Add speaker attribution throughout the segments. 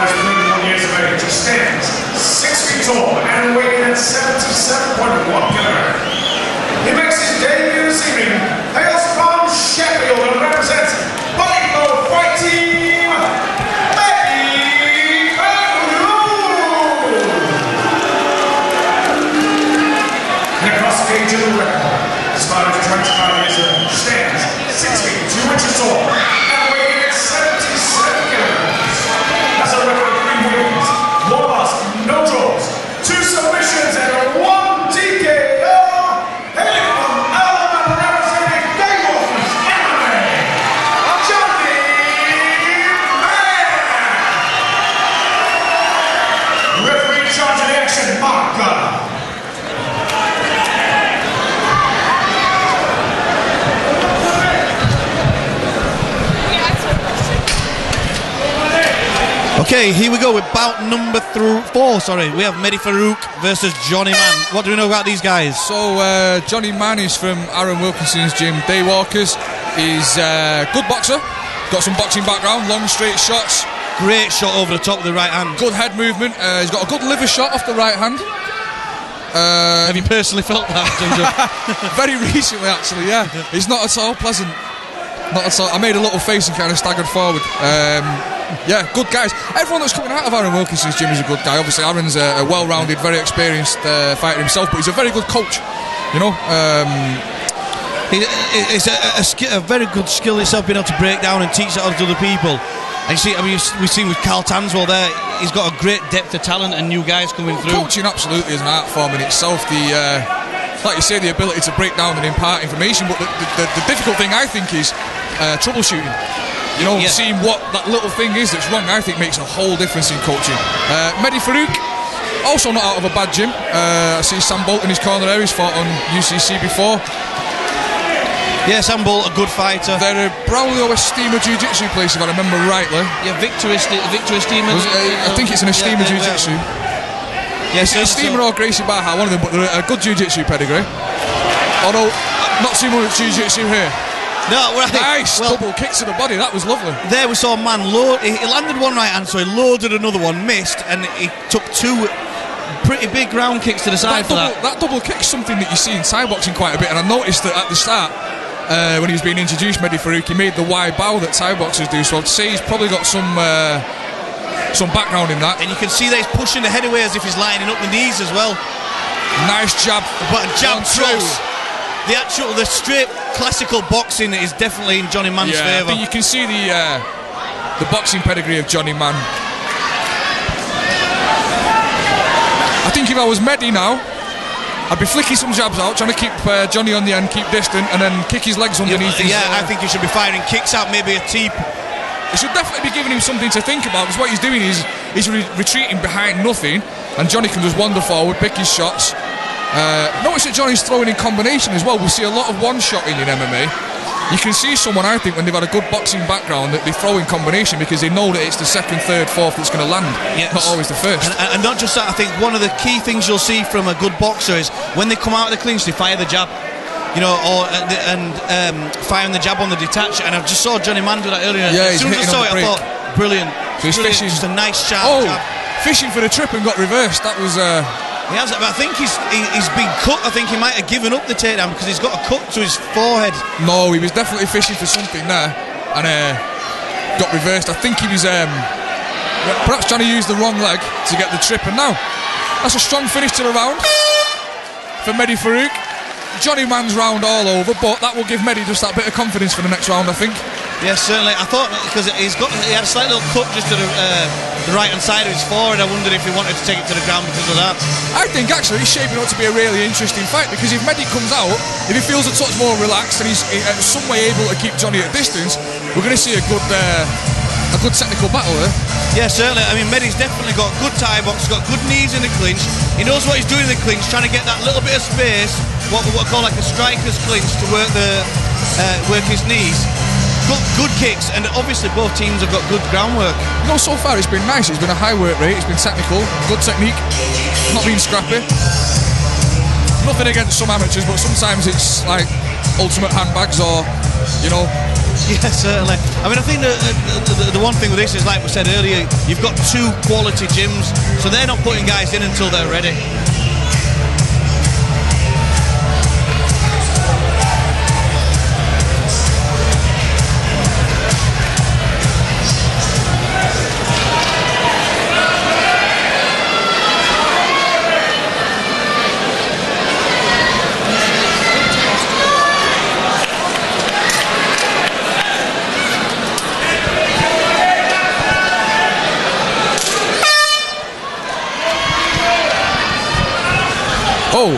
Speaker 1: is 31 years of age. He stands 6 feet tall and weighing at 77.1 kilograms. He makes his debut this evening, hails from Sheffield and represents Bodyflow Fight Team, Meddy. And across the cage in the record, despite his 25 years of age, stands 6 feet 2 inches tall and weighing at 77 kilograms. That's a record of 3 wins, 1 loss, no draws, 2 submissions, and 1 TKO. Hailing from Alabama, representing Dayworth's MMA, Jonny Mann. Referee in charge of the action, Mark Gunn.
Speaker 2: Okay, here we go with bout number 4. Sorry, we have Meddy Farooq versus Jonny Mann. What do we know about these guys?
Speaker 3: So, Jonny Mann is from Aaron Wilkinson's gym, Daywalkers. He's a good boxer, got some boxing background, long straight shots.
Speaker 2: Great shot over the top of the right hand.
Speaker 3: Good head movement. He's got a good liver shot off the right hand.
Speaker 2: Have you personally felt that?
Speaker 3: Very recently, actually, yeah. It's not at all pleasant. Not at all. I made a little face and kind of staggered forward. Yeah, good guys. Everyone that's coming out of Aaron Wilkinson's gym is a good guy. Obviously, Aaron's a well-rounded, very experienced fighter himself, but he's a very good coach. You know,
Speaker 2: it's a very good skill itself, being able to break down and teach that to other people. And you see, I mean, we've seen with Carl Tanswell there, he's got a great depth of talent and new guys coming through.
Speaker 3: Coaching absolutely is an art form in itself. Like you say, the ability to break down and impart information, but the difficult thing, I think, is troubleshooting. You know, seeing what that little thing is that's wrong, I think, makes a whole difference in coaching. Meddy Farooq, also not out of a bad gym. I see Sam Bolt in his corner there. He's fought on UCC before.
Speaker 2: Yeah, Sam Bolt, a good fighter.
Speaker 3: They're a Braulio Estima Jiu-Jitsu place, if I remember rightly.
Speaker 2: Yeah, Victor Estima.
Speaker 3: I think it's an Estima Jiu-Jitsu. Yeah, it's Estima or Gracie Baja, one of them, but they're a good Jiu-Jitsu pedigree. Although, not too much Jiu-Jitsu here.
Speaker 2: No, right.
Speaker 3: Nice double kicks to the body. That was lovely.
Speaker 2: There we saw a man load. He landed one right hand, so he loaded another one, missed, and he took 2 pretty big round kicks to the side for that.
Speaker 3: That double kick's something that you see in Thai boxing quite a bit, and I noticed that at the start, when he was being introduced, Meddy Farooq, he made the wide bow that Thai boxers do. So I'd say he's probably got some background in that.
Speaker 2: And you can see that he's pushing the head away as if he's lining up the knees as well.
Speaker 3: Nice jab,
Speaker 2: but a jab cross. The straight classical boxing is definitely in Jonny Mann's favour.
Speaker 3: I think you can see the boxing pedigree of Jonny Mann. I think if I was Meddy now, I'd be flicking some jabs out, trying to keep Jonny on the end, keep distant, and then kick his legs underneath.
Speaker 2: I think he should be firing kicks out, maybe a teep.
Speaker 3: It should definitely be giving him something to think about, because what he's doing is he's retreating behind nothing, and Jonny can just wander forward, pick his shots. Notice that Jonny's throwing in combination as well. We see a lot of one-shotting in MMA. You can see someone, I think, when they've had a good boxing background, that they throw in combination because they know that it's the second, third, fourth that's going to land, not always the first.
Speaker 2: And not just that, I think one of the key things you'll see from a good boxer is when they come out of the clinch, they fire the jab. You know, firing the jab on the detach. And I just saw Jonny Mann do that earlier.
Speaker 3: Yeah,
Speaker 2: as soon as I saw it, I thought, brilliant.
Speaker 3: So he's fishing.
Speaker 2: Just a nice sharp jab.
Speaker 3: Fishing for the trip and got reversed. That was...
Speaker 2: He has, but I think he's been cut. I think he might have given up the takedown because he's got a cut to his forehead.
Speaker 3: No, he was definitely fishing for something there and got reversed. I think he was perhaps trying to use the wrong leg to get the trip, and now that's a strong finish to the round for Meddy Farooq. Jonny Mann's round all over, but that will give Meddy just that bit of confidence for the next round, I think.
Speaker 2: Yes, certainly. I thought because he had a slight little cut just to the right hand side of his forehead. I wondered if he wanted to take it to the ground because of that.
Speaker 3: I think actually it's shaping up to be a really interesting fight, because if Meddy comes out, if he feels a touch more relaxed and he's in some way able to keep Jonny at distance, we're going to see a good technical battle there.
Speaker 2: Yeah, certainly. I mean, Meddy's definitely got good Thai box, got good knees in the clinch. He knows what he's doing in the clinch, trying to get that little bit of space, what we call like a striker's clinch, to work his knees. Good kicks, and obviously both teams have got good groundwork.
Speaker 3: You know, so far it's been nice. It's been a high work rate, it's been technical, good technique, not been scrappy. Nothing against some amateurs, but sometimes it's like ultimate handbags or, you know,
Speaker 2: Yeah, certainly. I mean, I think the one thing with this is, like we said earlier, you've got 2 quality gyms, so they're not putting guys in until they're ready.
Speaker 3: Oh,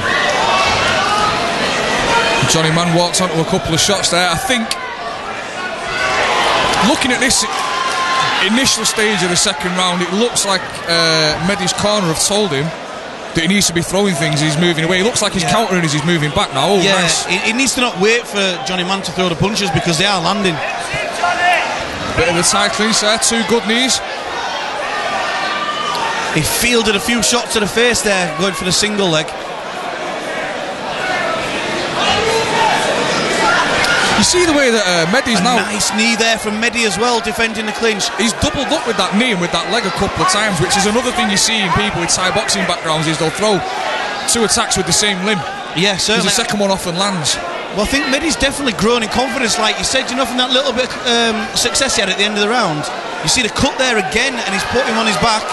Speaker 3: Jonny Mann walks onto a couple of shots there. I think, looking at this initial stage of the second round, it looks like Meddy's corner have told him that he needs to be throwing things. He's moving away. It looks like he's countering as he's moving back now. Oh,
Speaker 2: yeah,
Speaker 3: nice.
Speaker 2: He needs to not wait for Jonny Mann to throw the punches because they are landing.
Speaker 3: Bit of the tight clinch there, 2 good knees.
Speaker 2: He fielded a few shots to the face there, going for the single leg.
Speaker 3: You see the way that Meddy's now...
Speaker 2: Nice knee there from Meddy as well, defending the clinch.
Speaker 3: He's doubled up with that knee and with that leg a couple of times, which is another thing you see in people with Thai boxing backgrounds, is they'll throw 2 attacks with the same limb.
Speaker 2: Yeah, certainly.
Speaker 3: The second one often lands.
Speaker 2: Well, I think Meddy's definitely grown in confidence, like you said, you know, from that little bit of success he had at the end of the round. You see the cut there again, and he's put him on his back.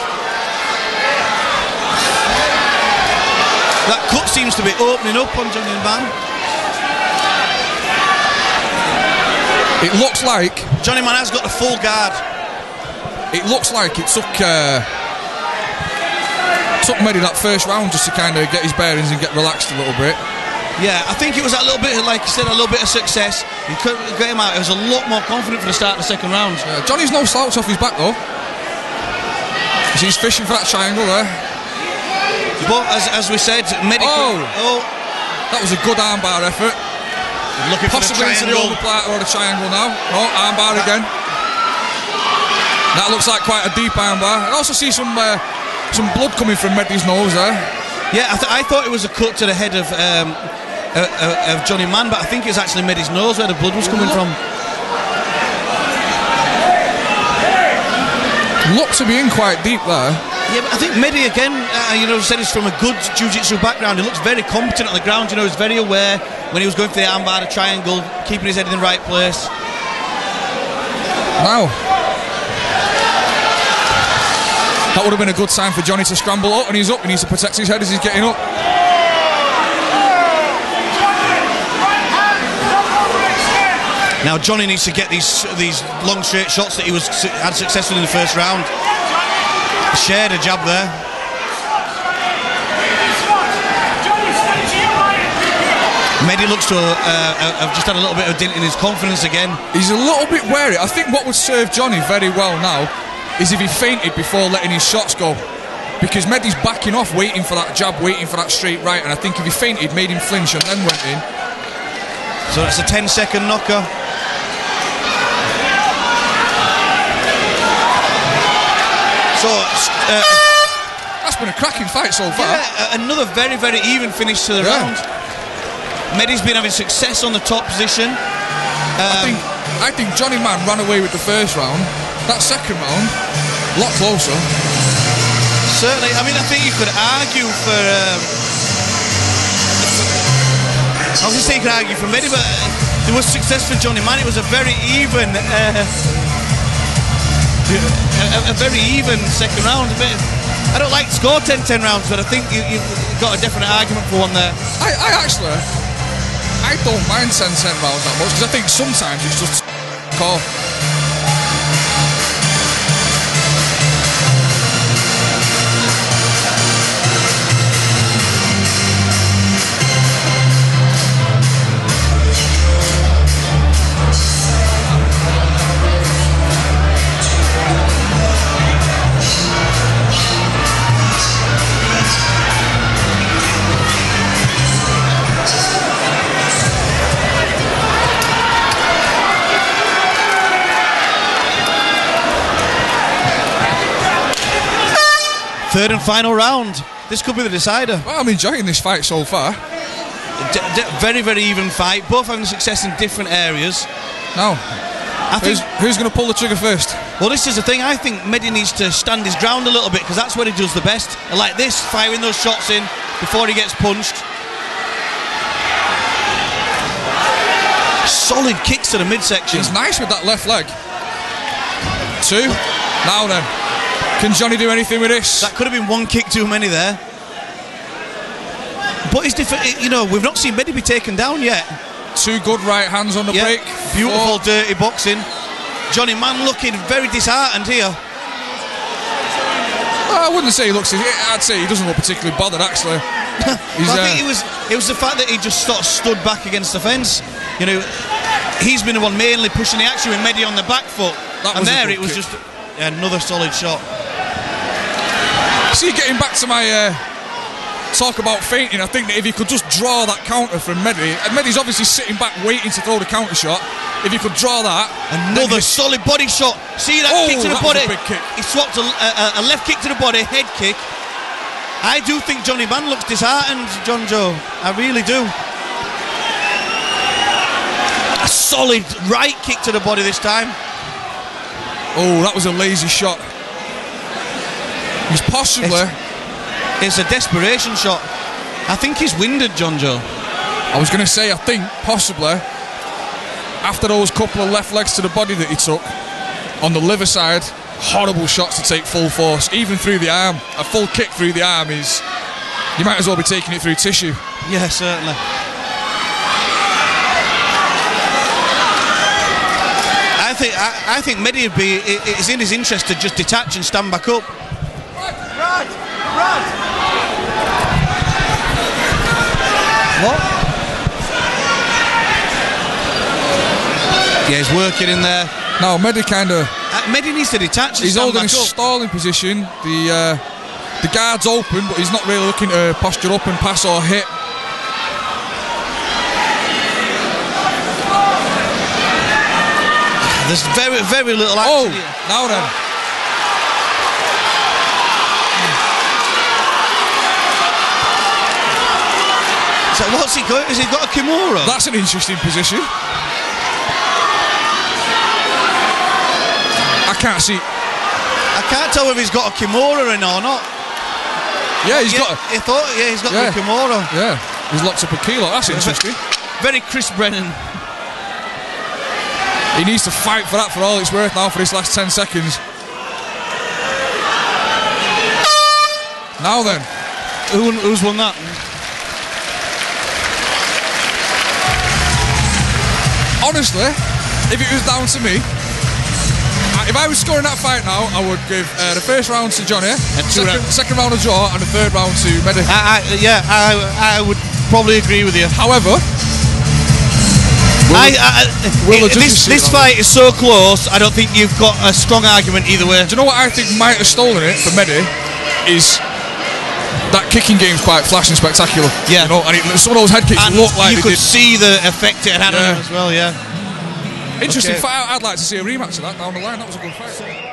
Speaker 2: That cut seems to be opening up on Jonny Mann.
Speaker 3: It looks like
Speaker 2: Jonny Mann has got the full guard.
Speaker 3: It looks like it took Meddy that first round just to kind of get his bearings and get relaxed a little bit.
Speaker 2: Yeah, I think it was that little bit, like you said, a little bit of success. He couldn't get him out. He was a lot more confident for the start of the second round.
Speaker 3: Johnny's no slouch off his back though. He's fishing for that triangle there.
Speaker 2: But as we said, Meddy.
Speaker 3: Oh, that was a good armbar effort.
Speaker 2: Looking
Speaker 3: possibly
Speaker 2: for the
Speaker 3: into the overplate or the triangle now. Oh, armbar again. That looks like quite a deep armbar. I also see some blood coming from Meddy's nose there.
Speaker 2: Yeah, I thought it was a cut to the head of Jonny Mann, but I think it's actually Meddy's nose where the blood was coming from.
Speaker 3: Looks to be in quite deep there.
Speaker 2: Yeah, but I think Meddy again, said he's from a good jiu-jitsu background. He looks very competent on the ground. You know, he's very aware when he was going for the armbar, the triangle, keeping his head in the right place.
Speaker 3: Now, that would have been a good sign for Jonny to scramble up, and he's up. He needs to protect his head as he's getting up.
Speaker 2: Now Jonny needs to get these long straight shots that he had success with in the first round. He shared a jab there. Meddy looks to have just had a little bit of a dint in his confidence again.
Speaker 3: He's a little bit wary. I think what would serve Jonny very well now is if he feinted before letting his shots go, because Meddy's backing off, waiting for that jab, waiting for that straight right, and I think if he feinted, made him flinch and then went in.
Speaker 2: So that's a 10-second knocker. So
Speaker 3: that's been a cracking fight so far.
Speaker 2: Yeah, another very, very even finish to the round. Meddy's been having success on the top position.
Speaker 3: I think Jonny Mann ran away with the first round. That second round, a lot closer.
Speaker 2: Certainly. I mean, I think you could argue for... I was going to say you could argue for Meddy, but there was success for Jonny Mann. It was a very even... a very even second round. I don't like to score 10-10 rounds, but I think you've got a definite argument for one there.
Speaker 3: I don't mind 10-10 rounds that much, because I think sometimes it's just call.
Speaker 2: Third and final round. This could be the decider.
Speaker 3: Well, I'm enjoying this fight so far.
Speaker 2: Very, very even fight. Both having success in different areas.
Speaker 3: Now, Who's going to pull the trigger first?
Speaker 2: Well, this is the thing. I think Meddy needs to stand his ground a little bit, because that's what he does the best. Like this, firing those shots in before he gets punched. Solid kicks to the midsection.
Speaker 3: He's nice with that left leg. 2. Now then, can Jonny do anything with this?
Speaker 2: That could have been one kick too many there. But it's different. You know, we've not seen Meddy be taken down yet.
Speaker 3: 2 good right hands on the break.
Speaker 2: Beautiful dirty boxing. Jonny Mann looking very disheartened here.
Speaker 3: I wouldn't say he looks. I'd say he doesn't look particularly bothered, actually.
Speaker 2: Well, I think it was the fact that he just sort of stood back against the fence. You know, he's been the one mainly pushing the action with Meddy on the back foot. And there it was just another solid shot.
Speaker 3: See, getting back to my talk about feinting, I think that if he could just draw that counter from Meddy, and Meddy's obviously sitting back waiting to throw the counter shot. If he could draw that,
Speaker 2: another solid body shot. See that kick to the body?
Speaker 3: Was a big kick.
Speaker 2: He swapped a left kick to the body, head kick. I do think Jonny Mann looks disheartened, John Joe. I really do. A solid right kick to the body this time.
Speaker 3: Oh, that was a lazy shot. He's possibly.
Speaker 2: It's a desperation shot. I think he's winded, John Joe.
Speaker 3: I was going to say, I think possibly after those couple of left legs to the body that he took on the liver side, horrible shots to take full force, even through the arm. A full kick through the arm is, you might as well be taking it through tissue.
Speaker 2: Yeah, certainly. I think Meddy would be. It's in his interest to just detach and stand back up.
Speaker 1: Right.
Speaker 2: What? Yeah, he's working in there.
Speaker 3: Now Meddy kind of.
Speaker 2: Meddy needs to detach.
Speaker 3: He's holding a stalling position. The guard's open, but he's not really looking to posture up and pass or hit.
Speaker 2: There's very little action here.
Speaker 3: Now then.
Speaker 2: So what's he got? Has he got a Kimura?
Speaker 3: That's an interesting position. I can't see.
Speaker 2: I can't tell if he's got a Kimura in or not.
Speaker 3: Yeah, he's got.
Speaker 2: He's got the Kimura.
Speaker 3: Yeah, he's locked up a kilo. That's interesting.
Speaker 2: Very Chris Brennan.
Speaker 3: He needs to fight for that for all it's worth now for this last 10 seconds. Now then.
Speaker 2: Who's won that?
Speaker 3: Honestly, if it was down to me, if I was scoring that fight now, I would give the first round to Jonny, second round a draw, and the third round to Meddy.
Speaker 2: I would probably agree with you.
Speaker 3: However,
Speaker 2: this fight is so close, I don't think you've got a strong argument either way.
Speaker 3: Do you know what I think might have stolen it for Meddy? Is that kicking game's quite flash and spectacular.
Speaker 2: Yeah.
Speaker 3: You know, and some of those head kicks look like
Speaker 2: you could see the effect it had on him as well, yeah.
Speaker 3: Interesting fight. I'd like to see a rematch of that down the line. That was a good fight.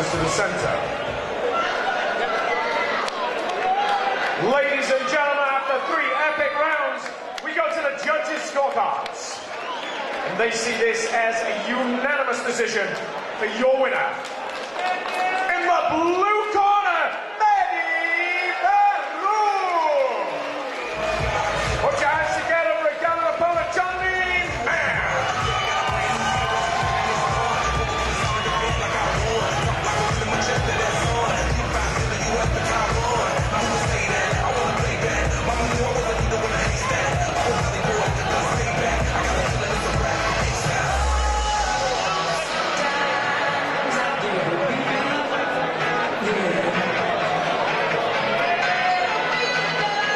Speaker 1: To the center. Ladies and gentlemen, after 3 epic rounds, we go to the judges' scorecards. And they see this as a unanimous decision for your winner. In the blue